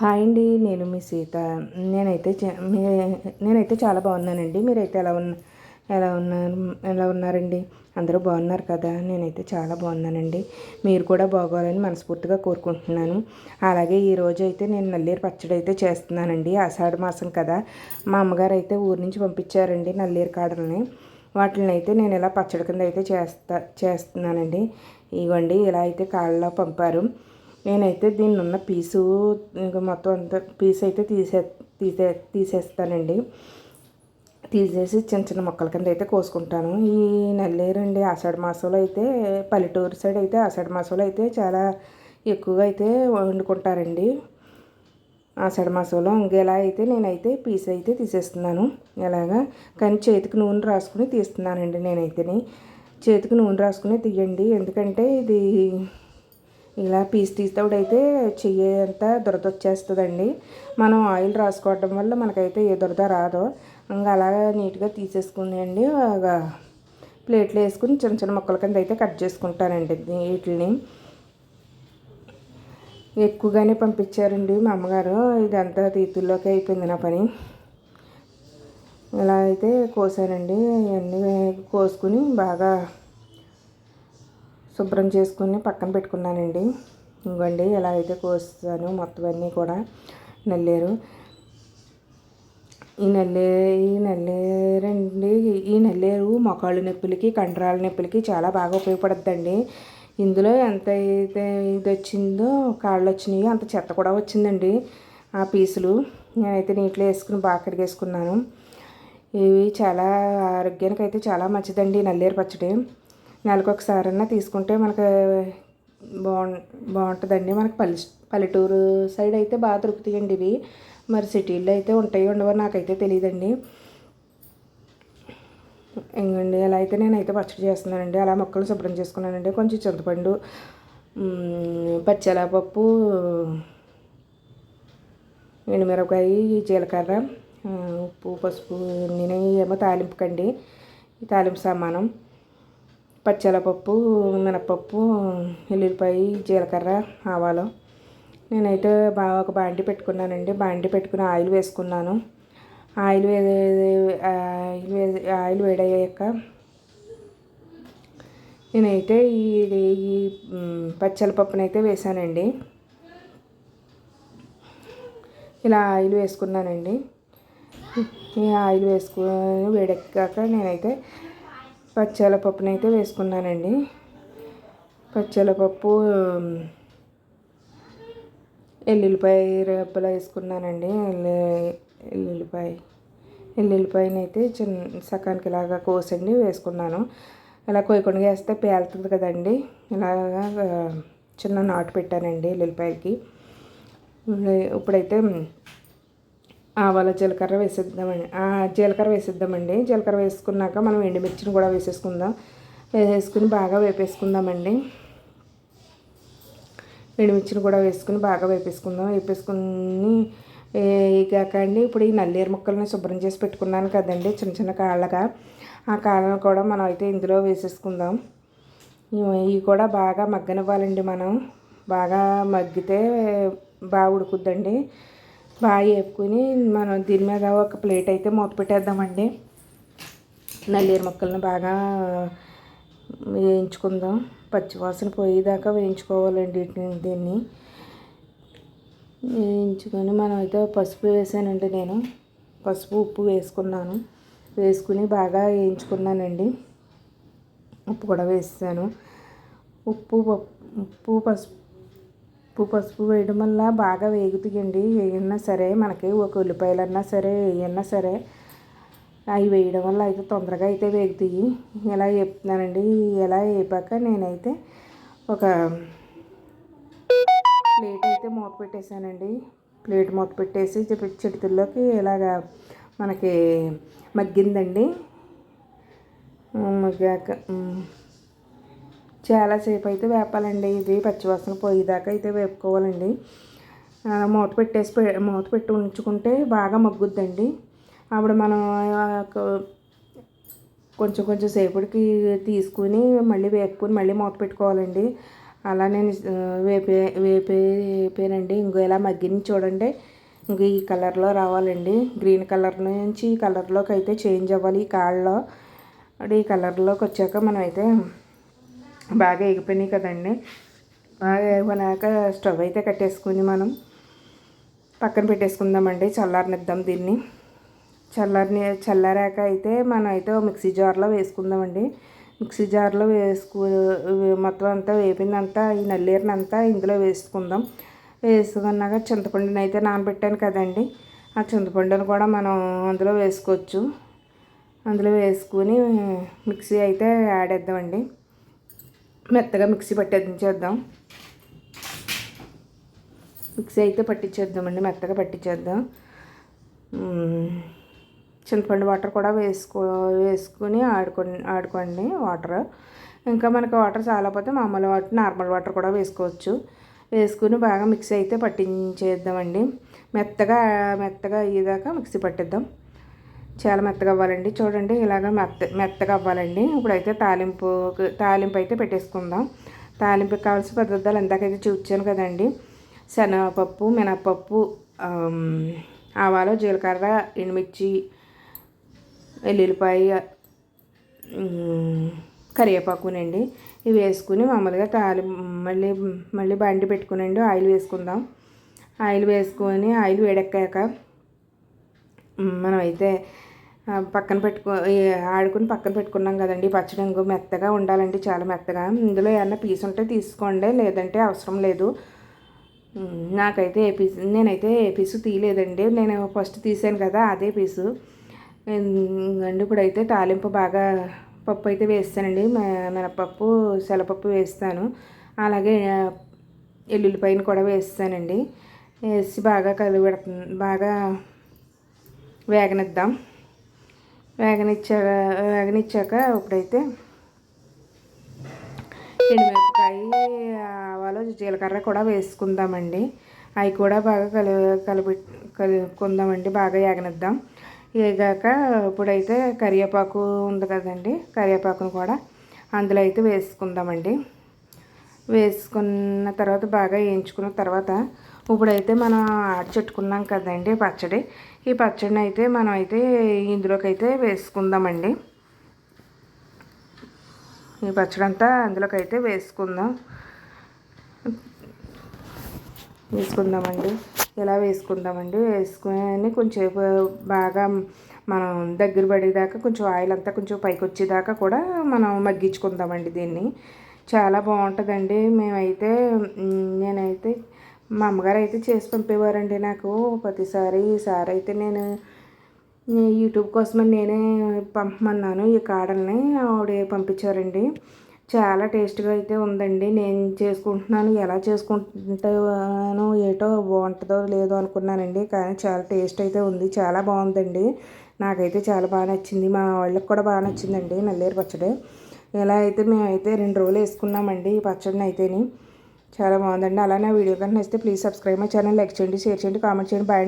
Hi అండి. నేను మీ సీత. నేనైతే నేనైతే చాలా బాగున్నానండి. మీరైతే ఎలా ఉన్నారు ఎలా ఉన్నారండి? అందరూ బాగున్నారు కదా? నేనైతే చాలా బాగున్నానండి. మీరు కూడా బాగోవాలని మనస్ఫూర్తిగా కోరుకుంటున్నాను. అలాగే ఈరోజు అయితే నేను నల్లేరు పచ్చడి అయితే చేస్తున్నానండి. ఆషాఢ మాసం కదా, మా అమ్మగారు అయితే ఊరి నుంచి పంపించారండి నల్లేరు కాడల్ని. వాటిని అయితే నేను ఇలా పచ్చడి కింద అయితే చేస్తున్నానండి. ఇవ్వండి, ఇలా అయితే కాళ్ళలో పంపారు. నేనైతే దీన్ని ఉన్న పీసు ఇంకా మొత్తం అంతా పీస్ అయితే తీసేస్తానండి. తీసేసి చిన్న చిన్న మొక్కల కింద అయితే కోసుకుంటాను. ఈ నల్లేరండి ఆషాఢ మాసంలో అయితే, పల్లెటూరు సైడ్ అయితే ఆషాఢ మాసంలో అయితే చాలా ఎక్కువగా అయితే వండుకుంటారండి. ఆషాఢ మాసంలో ఇంకెలా అయితే నేనైతే పీస్ అయితే తీసేస్తున్నాను ఎలాగా. కానీ చేతికి నూనె రాసుకుని తీస్తున్నానండి. నేనైతే చేతికి నూనె రాసుకుని తీయండి, ఎందుకంటే ఇది ఇలా పీస్ తీసేటప్పుడైతే చెయ్యి అంతా దురద వచ్చేస్తుందండి. మనం ఆయిల్ రాసుకోవడం వల్ల మనకైతే ఏ దురద రాదో. ఇంకా అలాగా నీట్గా తీసేసుకుని అండి ప్లేట్లో వేసుకుని చిన్న చిన్న ముక్కల కింద అయితే కట్ చేసుకుంటానండి. వీటిని ఎక్కువగానే పంపించారండి మా అమ్మగారు. ఇదంతా తీతుల్లోకి అయిపోయింది నా పని. ఇలా అయితే కోసానండి. ఇవన్నీ కోసుకుని బాగా శుభ్రం చేసుకుని పక్కన పెట్టుకున్నానండి. ఇంకోండి ఎలా అయితే కోసాను మొత్తం అన్నీ కూడా నల్లేరు. ఈ నల్లేరండి, ఈ నల్లేరు మొకాళ్ళు నొప్పులకి, కండరాల నొప్పులకి చాలా బాగా ఉపయోగపడుతుందండి. ఇందులో ఎంత అయితే ఇది వచ్చిందో, కాళ్ళు వచ్చినాయో అంత చెత్త కూడా వచ్చిందండి. ఆ పీసులు నేనైతే నీటిలో వేసుకుని బాగా కడిగేసుకున్నాను. ఇవి చాలా ఆరోగ్యానికి అయితే చాలా మంచిదండి నల్లేరు పచ్చడి. నెలకు ఒకసారన్నా తీసుకుంటే మనకు బాగుంటుందండి. మనకు పల్లెటూరు సైడ్ అయితే బాగా దొరుకుతాయండి ఇవి. మరి సిటీల్లో అయితే ఉంటాయో ఉండవో నాకైతే తెలియదండి. ఇంకండి ఎలా అయితే నేనైతే పచ్చడి చేస్తున్నానండి. అలా మొక్కలు శుభ్రం చేసుకున్నానండి. కొంచెం చింతపండు, పచ్చెలపప్పు, ఎండుమిరపకాయ, జీలకర్ర, ఉప్పు, పసుపు, నేను ఏమో తాలింపుకండి. ఈ తాలింపు సామానం పచ్చెలపప్పు, మినపప్పు, ఎల్లుల్లిపాయ, జీలకర్ర, ఆవాలు. నేనైతే బాగా ఒక బాండి పెట్టుకున్నానండి. బాండి పెట్టుకుని ఆయిల్ వేసుకున్నాను. ఆయిల్ వేడయ్యాక నేనైతే ఈ పచ్చెలపప్పునైతే వేసానండి. ఇలా ఆయిల్ వేసుకున్నానండి. ఈ ఆయిల్ వేసుకుని వేడెక్కాక నేనైతే పచ్చెలపప్పునైతే వేసుకున్నానండి. పచ్చెలపప్పు, ఎల్లుల్లిపాయ రేపలు వేసుకున్నానండి. ఎల్లుల్లిపాయనైతే సకానికి ఇలాగా కోసండి వేసుకున్నాను. ఇలా కొయ్యకుండా వేస్తే పేలుతుంది కదండి. ఇలాగా చిన్న నాటు పెట్టానండి ఎల్లుల్లిపాయకి. ఇప్పుడైతే ఆవాల జీలకర్ర వేసేద్దామండి. జీలకర్ర వేసుకున్నాక మనం ఎండుమిర్చిని కూడా వేసేసుకుని బాగా వేపేసుకుందామండి. ఎండుమిర్చిని కూడా వేసుకుని బాగా వేపేసుకుని వేగాక అండి ఇప్పుడు ఈ నల్లేరు ముక్కల్ని శుభ్రం చేసి పెట్టుకున్నాను కదండి, చిన్న చిన్న కాళ్ళగా. ఆ కాళ్ళను కూడా మనం అయితే ఇందులో వేసేసుకుందాం. ఇవి కూడా బాగా మగ్గనివ్వాలండి. మనం బాగా మగ్గితే బాగా ఉడుకుద్దండి. బాగా వేపుకుని మనం దీని మీద ఒక ప్లేట్ అయితే మూత పెట్టేద్దామండి. నల్లేరు ముక్కలను బాగా వేయించుకుందాం. పచ్చివాసన పోయేదాకా వేయించుకోవాలండి. దీన్ని వేయించుకొని మనం అయితే పసుపు వేసానండి. నేను పసుపు, ఉప్పు వేసుకుని బాగా వేయించుకున్నానండి. ఉప్పు కూడా వేసాను. ఉప్పు పసుపు వేయడం వల్ల బాగా వేగుతాయండి. ఏమన్నా సరే మనకి ఒక ఉల్లిపాయలన్నా సరే ఏమన్నా సరే అవి వేయడం వల్ల అయితే తొందరగా అయితే వేగుతాయి. ఎలా వేపుతున్నానండి. ఎలా వేపాక నేనైతే ఒక ప్లేట్ అయితే మూత పెట్టేశానండి. ప్లేట్ మూత పెట్టేసి చిటికల్లోకి ఇలాగా మనకి మగ్గిందండి. మగ్గాక చాలాసేపు అయితే వేపాలండి. ఇది పచ్చివాసన పోయేదాకా అయితే వేపుకోవాలండి. మూత పెట్టి ఉంచుకుంటే బాగా మగ్గుద్దండి. అప్పుడు మనం కొంచెం సేపటికి తీసుకుని మళ్ళీ వేపుకొని మళ్ళీ మూత పెట్టుకోవాలండి. అలా నేను వేపేనండి. ఇంకో ఇలా మగ్గిని చూడండి. ఇంక ఈ కలర్లో రావాలండి. గ్రీన్ కలర్ నుంచి ఈ కలర్లోకి అయితే చేంజ్ అవ్వాలి ఈ కాళ్ళలో. ఈ కలర్లోకి వచ్చాక మనం అయితే బాగా ఎగిపోయినాయి కదండి. బాగా ఎగిపోయినాక స్టవ్ అయితే కట్టేసుకుని మనం పక్కన పెట్టేసుకుందామండి. చల్లారనిద్దాం దీన్ని. చల్లారాక అయితే మనం అయితే మిక్సీ జార్లో వేసుకుందామండి. మిక్సీ జార్లో మొత్తం అంతా వేపిందంతా ఈ నల్లేరునంతా ఇందులో వేసుకుందాం. వేసుకున్నాక చింతపండుని అయితే నానబెట్టాను కదండి. ఆ చింతపండుని కూడా మనం అందులో వేసుకోవచ్చు. అందులో వేసుకుని మిక్సీ అయితే ఆడేద్దామండి. మెత్తగా మిక్సీ పట్టించేద్దాం. మిక్సీ అయితే పట్టించేద్దామండి. మెత్తగా పట్టించేద్దాం. చింతపండు వాటర్ కూడా వేసుకుని ఆడుకోండి వాటర్. ఇంకా మనకు వాటర్ చాలకపోతే మామూలు వాటర్ నార్మల్ వాటర్ కూడా వేసుకోవచ్చు. వేసుకుని బాగా మిక్సీ అయితే పట్టించేద్దామండి. మెత్తగా అయ్యేదాకా మిక్సీ పట్టిద్దాం. చాలా మెత్తగా అవ్వాలండి. చూడండి ఇలాగ మెత్తగా అవ్వాలండి. ఇప్పుడైతే తాలింపు అయితే పెట్టేసుకుందాం. తాలింపుకి కావాల్సిన పదార్థాలు ఇందాకైతే చూపించాను కదండి. శనగపప్పు, మినపప్పు, ఆవాలు, జీలకర్ర, ఎండుమిర్చి, వెల్లుల్లిపాయ, కరివేపాకునండి. ఇవి వేసుకుని మామూలుగా మళ్ళీ బండి పెట్టుకునండి. ఆయిల్ వేసుకుందాం. ఆయిల్ వేసుకొని ఆయిల్ వేడెక్కాక మనమైతే పక్కన పెట్టుకున్నాం కదండి. పచ్చడి ఇంకో మెత్తగా ఉండాలండి. చాలా మెత్తగా. ఇందులో ఏమన్నా పీస్ ఉంటే తీసుకోండి, లేదంటే అవసరం లేదు. నేనైతే ఏ పీసు తీయలేదండి. నేను ఫస్ట్ తీసాను కదా అదే పీసు అండి. ఇప్పుడైతే తాలింపు బాగా పప్పు అయితే వేస్తానండి. మినపప్పు, శనగపప్పు వేస్తాను. అలాగే ఎల్లుల్లిపాయను కూడా వేస్తానండి. వేసి బాగా వేగనిద్దాం. వేగనిచ్చాక ఇప్పుడైతే ఎండుమిరపకాయ, ఆవాలు, జీలకర్ర కూడా వేసుకుందామండి. అవి కూడా బాగా కలుపుకుందామండి. బాగా వేగనిద్దాం. వేగాక ఇప్పుడైతే కరివేపాకు ఉంది కదండి. కరివేపాకును కూడా అందులో అయితే వేసుకుందామండి. వేసుకున్న తర్వాత బాగా వేయించుకున్న తర్వాత ఇప్పుడైతే మనం ఆడిచెట్టుకున్నాం కదండి పచ్చడి. ఈ పచ్చడిని అయితే మనం అయితే ఇందులోకి అయితే వేసుకుందామండి. ఈ పచ్చడి అంతా అందులోకి అయితే వేసుకుందామండి. ఇలా వేసుకుందామండి. వేసుకొని కొంచెంసేపు బాగా మనం దగ్గర పడేదాకా కొంచెం ఆయిల్ అంతా కొంచెం పైకి వచ్చేదాకా కూడా మనం మగ్గించుకుందామండి. దీన్ని చాలా బాగుంటుందండి. నేనైతే మా అమ్మగారు అయితే చేసి పంపేవారండి నాకు ప్రతిసారి. ఈసారి అయితే నేను యూట్యూబ్ కోసమని నేనే పంపమన్నాను ఈ కాడల్ని. ఆవిడ పంపించారండి. చాలా టేస్ట్గా అయితే ఉందండి. నేను చేసుకుంటున్నాను, ఎలా చేసుకుంటాను ఏటో బాగుంటుందో లేదో అనుకున్నానండి. కానీ చాలా టేస్ట్ అయితే ఉంది. చాలా బాగుందండి. నాకైతే చాలా బాగా నచ్చింది. మా వాళ్ళకి కూడా బాగా నచ్చిందండి నల్లేరు పచ్చడి. ఇలా అయితే మేమైతే 2 రోజులు వేసుకున్నామండి ఈ పచ్చడిని అయితేని. చాలా బాగుందండి. అలానే వీడియో కనుక నచ్చితే please subscribe my channel, like చేయండి, షేర్ చేయండి, కామెంట్ చేయండి. బాయ్.